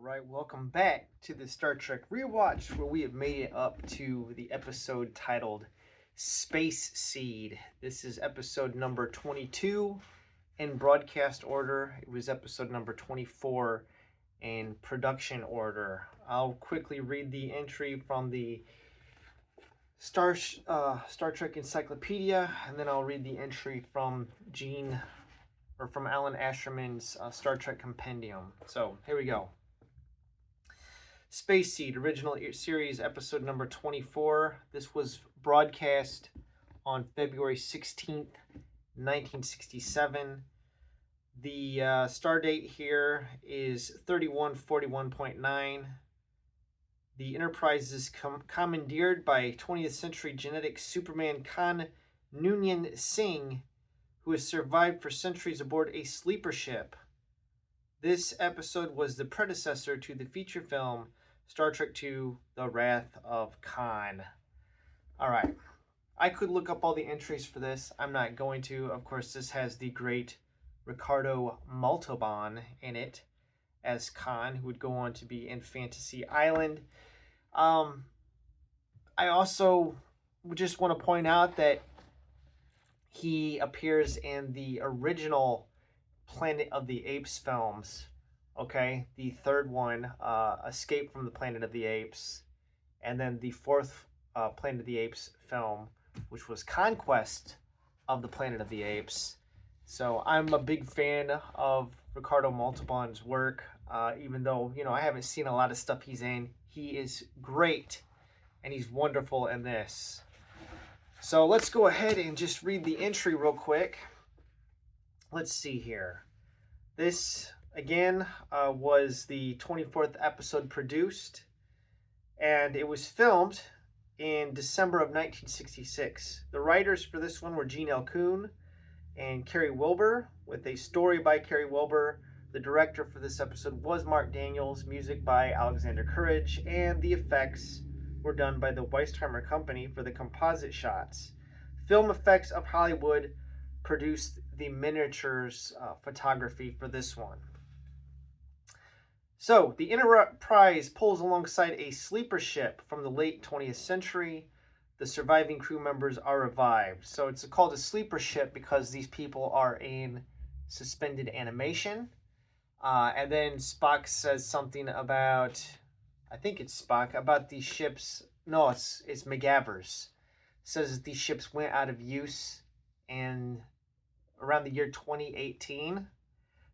right, welcome back to the Star Trek Rewatch, where we have made it up to the episode titled Space Seed. This is episode number 22 in broadcast order. It was episode number 24 in production order. I'll quickly read the entry from the Star Trek Encyclopedia, and then I'll read the entry from from Alan Asherman's Star Trek Compendium. So here we go. Space Seed, original series, episode number 24. This was broadcast on February 16th, 1967. The star date here is 3141.9. The Enterprise is commandeered by 20th century genetic Superman Khan Noonien Singh, who has survived for centuries aboard a sleeper ship. This episode was the predecessor to the feature film Star Trek II, The Wrath of Khan. All right. I could look up all the entries for this. I'm not going to. Of course, this has the great Ricardo Montalban in it as Khan, who would go on to be in Fantasy Island. I also just want to point out that he appears in the original Planet of the Apes films. Okay, the third one, Escape from the Planet of the Apes, and then the fourth Planet of the Apes film, which was Conquest of the Planet of the Apes. So I'm a big fan of Ricardo Montalban's work, even though, I haven't seen a lot of stuff he's in. He is great, and he's wonderful in this. So let's go ahead and just read the entry real quick. Let's see here. This, again, was the 24th episode produced, and it was filmed in December of 1966. The writers for this one were Gene L. Kuhn and Kerry Wilbur, with a story by Kerry Wilbur. The director for this episode was Mark Daniels, music by Alexander Courage, and the effects were done by the Weissheimer Company for the composite shots. Film Effects of Hollywood produced the miniatures photography for this one. So, the Enterprise pulls alongside a sleeper ship from the late 20th century. The surviving crew members are revived. So, it's called a sleeper ship because these people are in suspended animation. And then Spock says something about, I think it's Spock, about these ships. No, it's McGavers. Says that these ships went out of use and around the year 2018,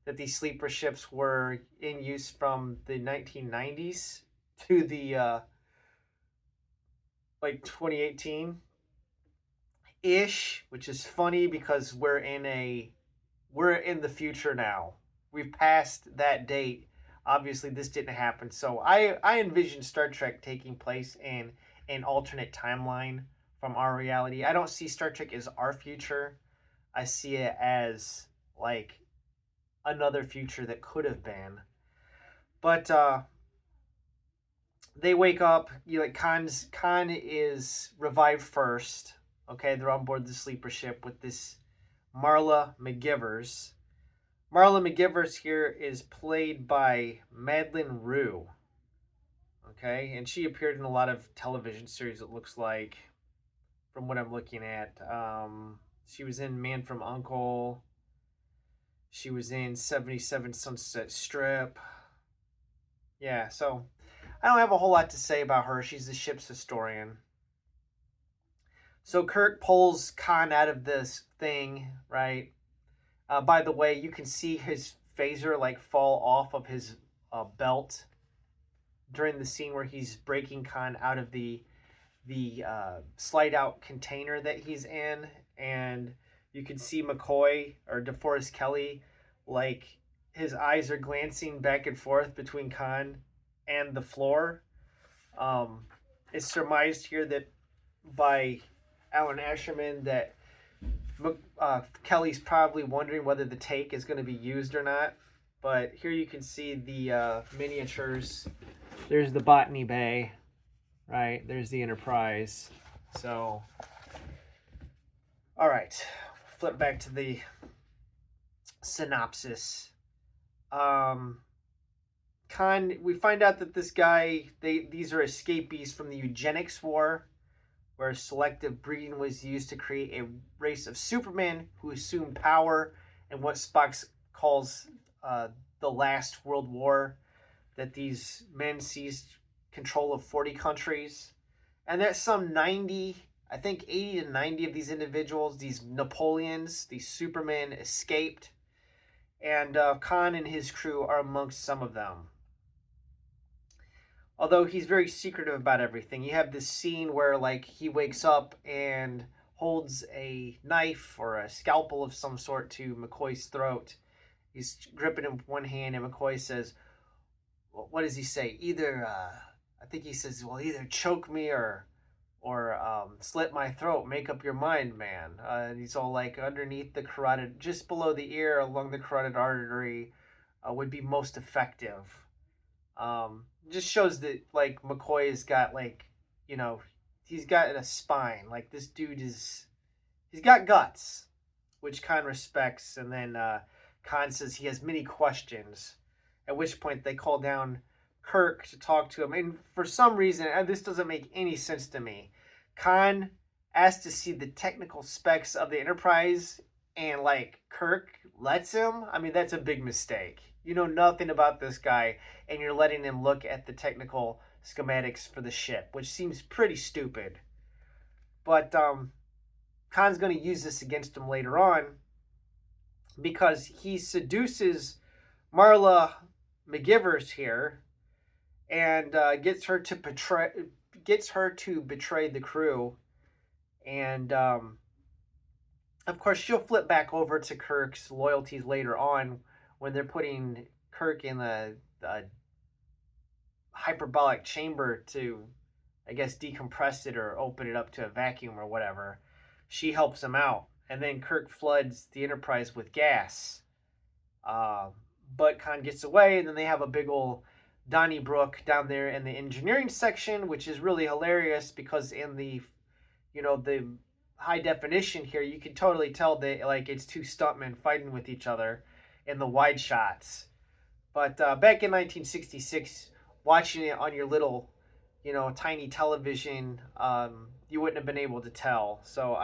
that these sleeper ships were in use from the 1990s to the 2018 ish, which is funny because we're in the future now. We've passed that date. Obviously this didn't happen, so I envision Star Trek taking place in an alternate timeline from our reality. I don't see Star Trek as our future. I see it as like another future that could have been. But they wake up, Khan is revived first. Okay, they're on board the sleeper ship with this Marla McGivers. Marla McGivers here is played by Madeleine Roux. Okay, and she appeared in a lot of television series, it looks like, from what I'm looking at. She was in Man from U.N.C.L.E. She was in 77 Sunset Strip. Yeah, so I don't have a whole lot to say about her. She's the ship's historian. So Kirk pulls Khan out of this thing, right? By the way, you can see his phaser fall off of his belt during the scene where he's breaking Khan out of the slide out container that he's in, and you can see McCoy or DeForest Kelley, his eyes are glancing back and forth between Khan and the floor. It's surmised here that by Alan Asherman that Kelly's probably wondering whether the take is going to be used or not. But here you can see the miniatures. There's the Botany Bay, right? There's the Enterprise. So, all right. Flip back to the synopsis. We find out that this guy, these are escapees from the eugenics war, where selective breeding was used to create a race of Supermen who assumed power in what Spock calls the last World War. That these men seized control of 40 countries, and that some 90, I think 80 to 90 of these individuals, these Napoleons, these Supermen, escaped, and Khan and his crew are amongst some of them. Although he's very secretive about everything. You have this scene where like he wakes up and holds a knife or a scalpel of some sort to McCoy's throat. He's gripping him with one hand, and McCoy says, "What does he say? Either I think he says, well, either choke me or slit my throat. Make up your mind, man." And he's all like, underneath the carotid, just below the ear, along the carotid artery, would be most effective. Just shows that like McCoy has got like, you know, he's got a spine. Like this dude he's got guts, which Khan respects. And then Khan says he has many questions. At which point they call down Kirk to talk to him. And for some reason, and this doesn't make any sense to me, Khan asked to see the technical specs of the Enterprise, and like Kirk lets him. I mean, that's a big mistake. You know nothing about this guy, and you're letting him look at the technical schematics for the ship, which seems pretty stupid. But Khan's going to use this against him later on because he seduces Marla McGivers here and gets her to betray the crew, and of course she'll flip back over to Kirk's loyalties later on when they're putting Kirk in a hyperbolic chamber to, I guess, decompress it or open it up to a vacuum or whatever. She helps him out, and then Kirk floods the Enterprise with gas. But Khan gets away, and then they have a big old Donnybrook down there in the engineering section, which is really hilarious because in the, you know, the high definition here, you can totally tell that like it's two stuntmen fighting with each other in the wide shots. But back in 1966, watching it on your little, you know, tiny television, you wouldn't have been able to tell. So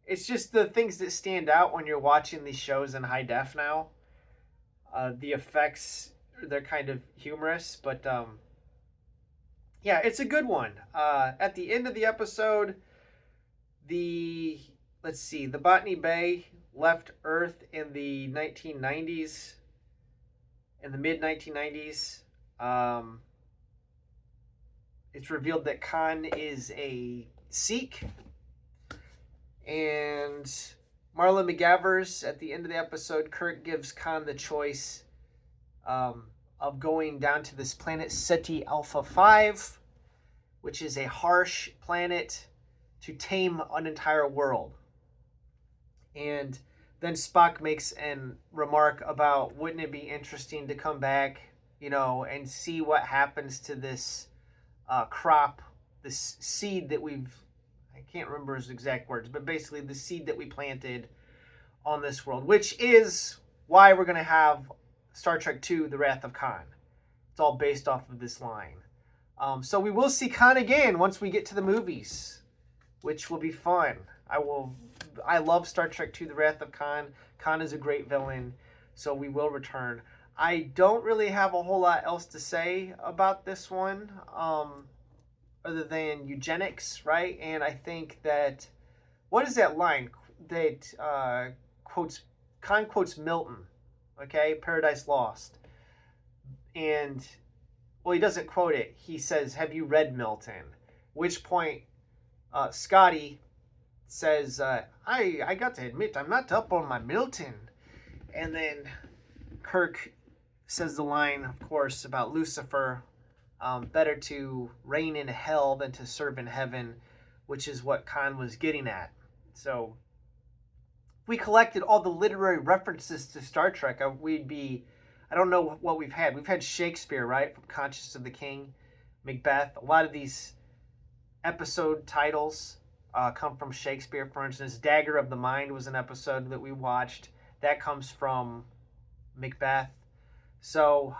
it's just the things that stand out when you're watching these shows in high def now. The effects, they're kind of humorous, but yeah, it's a good one. At the end of the episode, the Botany Bay left Earth in the 1990s, in the mid 1990s. It's revealed that Khan is a Sikh, and Marla McGavers, at the end of the episode, Kirk gives Khan the choice of going down to this planet Ceti Alpha 5, which is a harsh planet, to tame an entire world. And then Spock makes a remark about, wouldn't it be interesting to come back, you know, and see what happens to this crop, this seed that I can't remember his exact words, but basically the seed that we planted on this world, which is why we're going to have Star Trek II, The Wrath of Khan. It's all based off of this line. So we will see Khan again once we get to the movies, which will be fun. I love Star Trek II, The Wrath of Khan. Khan is a great villain, so we will return. I don't really have a whole lot else to say about this one, other than eugenics, right? And I think that, what is that line that Khan quotes Milton, okay? Paradise Lost. And, well, he doesn't quote it. He says, "Have you read Milton?" Which point, Scotty says, I got to admit, I'm not up on my Milton. And then Kirk says the line, of course, about Lucifer, better to reign in hell than to serve in heaven, which is what Khan was getting at. So if we collected all the literary references to Star Trek, we'd be, I don't know what we've had. We've had Shakespeare, right? From Conscience of the King, Macbeth. A lot of these episode titles come from Shakespeare. For instance, Dagger of the Mind was an episode that we watched. That comes from Macbeth. So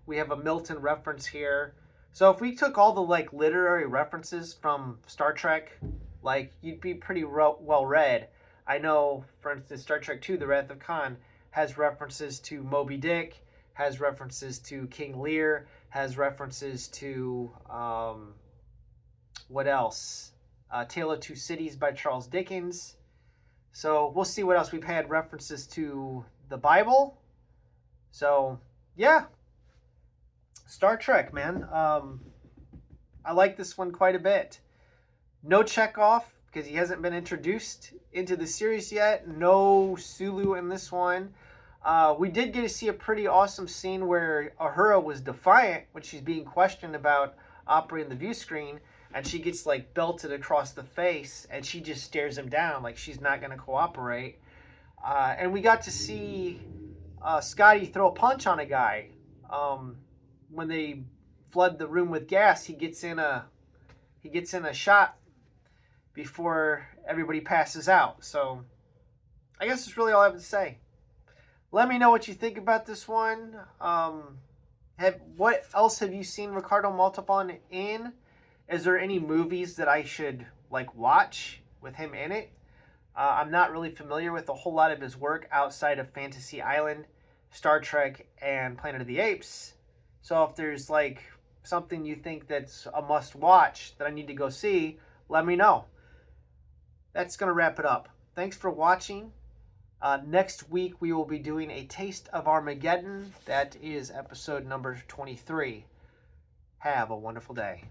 we have a Milton reference here. So if we took all the like literary references from Star Trek, like you'd be pretty well read. I know, for instance, Star Trek II: The Wrath of Khan has references to Moby Dick, has references to King Lear, has references to what else? Tale of Two Cities by Charles Dickens. So we'll see what else we've had references to the Bible. So yeah, Star Trek, man. I like this one quite a bit. No Chekhov because he hasn't been introduced into the series yet. No Sulu in this one. We did get to see a pretty awesome scene where Uhura was defiant when she's being questioned about operating the view screen, and she gets like belted across the face, and she just stares him down like she's not going to cooperate. And we got to see Scotty throw a punch on a guy. When they flood the room with gas, he gets in a shot before everybody passes out. So I guess that's really all I have to say. Let me know what you think about this one. What else have you seen Ricardo Montalban in? Is there any movies that I should like watch with him in it? I'm not really familiar with a whole lot of his work outside of Fantasy Island, Star Trek, and Planet of the Apes. So if there's like something you think that's a must watch that I need to go see, let me know. That's going to wrap it up. Thanks for watching. Next week we will be doing A Taste of Armageddon. That is episode number 23. Have a wonderful day.